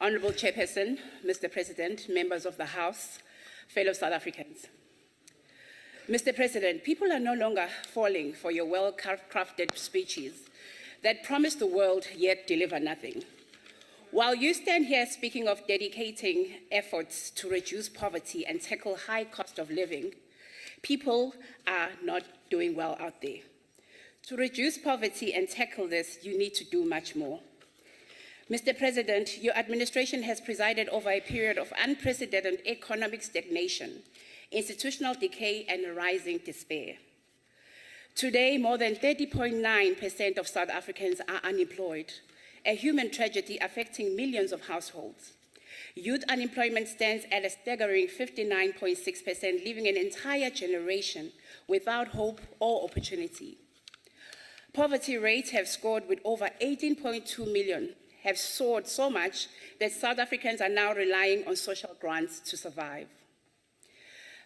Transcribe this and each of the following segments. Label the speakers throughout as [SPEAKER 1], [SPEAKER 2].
[SPEAKER 1] Honourable Chairperson, Mr. President, members of the House, fellow South Africans. Mr. President, people are no longer falling for your well-crafted speeches that promise the world yet deliver nothing. While you stand here speaking of dedicating efforts to reduce poverty and tackle high cost of living, people are not doing well out there. To reduce poverty and tackle this, you need to do much more. Mr. President, your administration has presided over a period of unprecedented economic stagnation, institutional decay, and rising despair. Today, more than 30.9% of South Africans are unemployed, a human tragedy affecting millions of households. Youth unemployment stands at a staggering 59.6%, leaving an entire generation without hope or opportunity. Poverty rates have scored with over 18.2 million, have soared so much that South Africans are now relying on social grants to survive.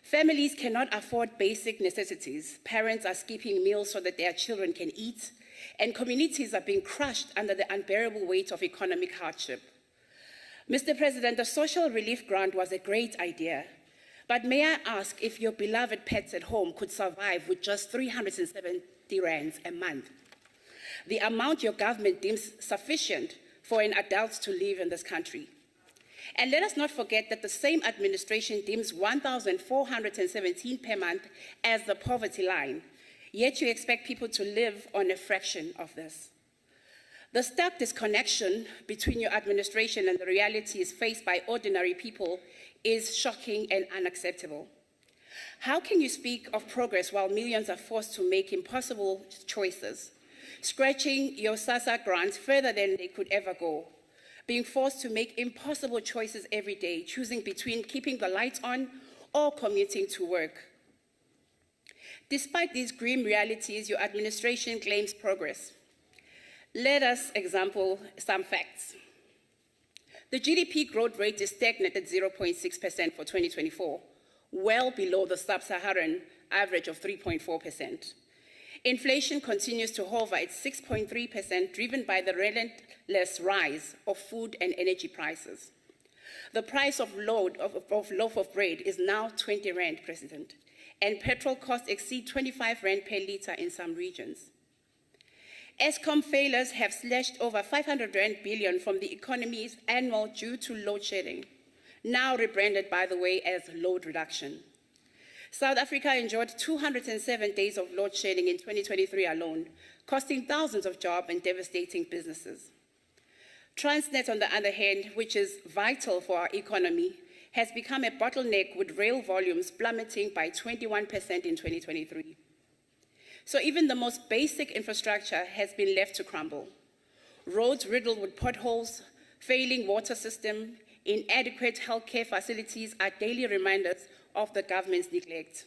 [SPEAKER 1] Families cannot afford basic necessities. Parents are skipping meals so that their children can eat, and communities are being crushed under the unbearable weight of economic hardship. Mr. President, the social relief grant was a great idea, but may I ask if your beloved pets at home could survive with just 370 rands a month, the amount your government deems sufficient for an adult to live in this country? And let us not forget that the same administration deems 1,417 per month as the poverty line, yet you expect people to live on a fraction of this. The stark disconnection between your administration and the realities faced by ordinary people is shocking and unacceptable. How can you speak of progress while millions are forced to make impossible choices, scratching your SASSA grants further than they could ever go, being forced to make impossible choices every day, choosing between keeping the lights on or commuting to work? Despite these grim realities, your administration claims progress. Let us example some facts. The GDP growth rate is stagnant at 0.6% for 2024, well below the sub-Saharan average of 3.4%. Inflation continues to hover at 6.3%, driven by the relentless rise of food and energy prices. The price of loaf of bread is now 20 rand, President, and petrol costs exceed 25 rand per litre in some regions. Eskom failures have slashed over 500 billion from the economy's annual due to load shedding, now rebranded, by the way, as load reduction. South Africa enjoyed 207 days of load shedding in 2023 alone, costing thousands of jobs and devastating businesses. Transnet, on the other hand, which is vital for our economy, has become a bottleneck with rail volumes plummeting by 21% in 2023. So even the most basic infrastructure has been left to crumble. Roads riddled with potholes, failing water system, inadequate healthcare facilities are daily reminders of the government's neglect.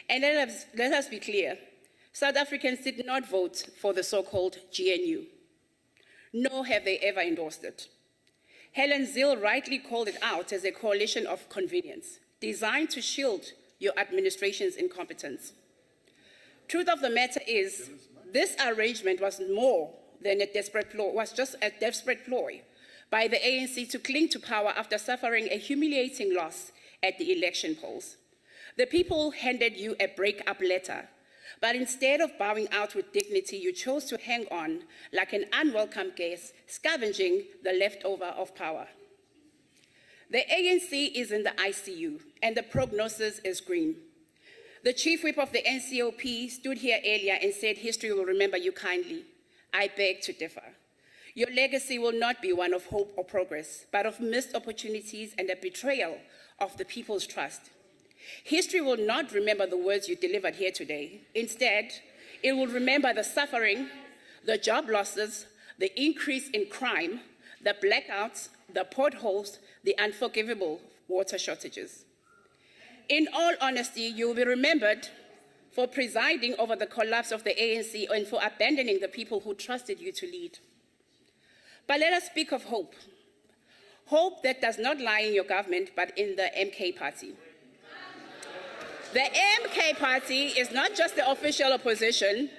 [SPEAKER 1] And let us be clear, South Africans did not vote for the so-called GNU, nor have they ever endorsed it. Helen Zille rightly called it out as a coalition of convenience, designed to shield your administration's incompetence. Truth of the matter is, this arrangement was more than a desperate ploy, was just a desperate ploy by the ANC to cling to power after suffering a humiliating loss at the election polls. The people handed you a break-up letter, but instead of bowing out with dignity, you chose to hang on like an unwelcome guest, scavenging the leftover of power. The ANC is in the ICU, and the prognosis is grim. The chief whip of the NCOP stood here earlier and said history will remember you kindly. I beg to differ. Your legacy will not be one of hope or progress, but of missed opportunities and a betrayal of the people's trust. History will not remember the words you delivered here today. Instead, it will remember the suffering, the job losses, the increase in crime, the blackouts, the potholes, the unforgivable water shortages. In all honesty, you will be remembered for presiding over the collapse of the ANC and for abandoning the people who trusted you to lead. But let us speak of hope. Hope that does not lie in your government, but in the MK party. The MK party is not just the official opposition.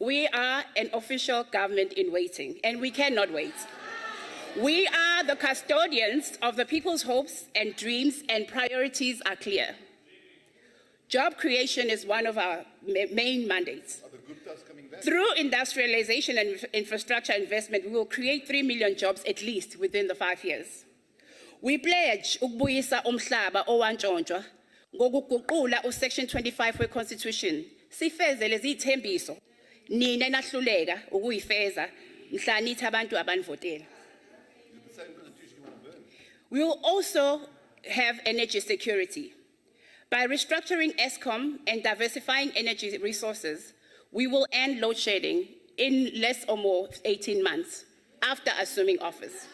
[SPEAKER 1] We are an official government in waiting, and we cannot wait. We are the custodians of the people's hopes and dreams, and priorities are clear. Job creation is one of our main mandates. Through industrialization and infrastructure investment, we will create 3 million jobs at least within the 5 years. We pledge ukubuyisa umhlaba owantshontshwa ngokuguqula uSection 25 we-Constitution. Sifeze lezi ithembiso nina nahluleka ukuyifeza mhla nithi abantu abanivotela. We will also have energy security. By restructuring ESCOM and diversifying energy resources, we will end load shedding in less or more 18 months after assuming office.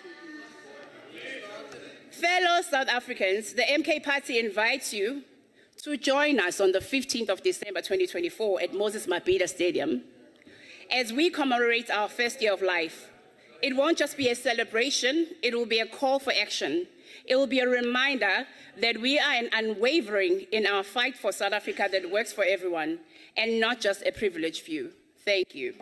[SPEAKER 1] Fellow South Africans, the MK Party invites you to join us on the 15th of December 2024 at Moses Mabhida Stadium as we commemorate our first year of life. It won't just be a celebration, it will be a call for action. It will be a reminder that we are unwavering in our fight for South Africa that works for everyone and not just a privileged few. Thank you.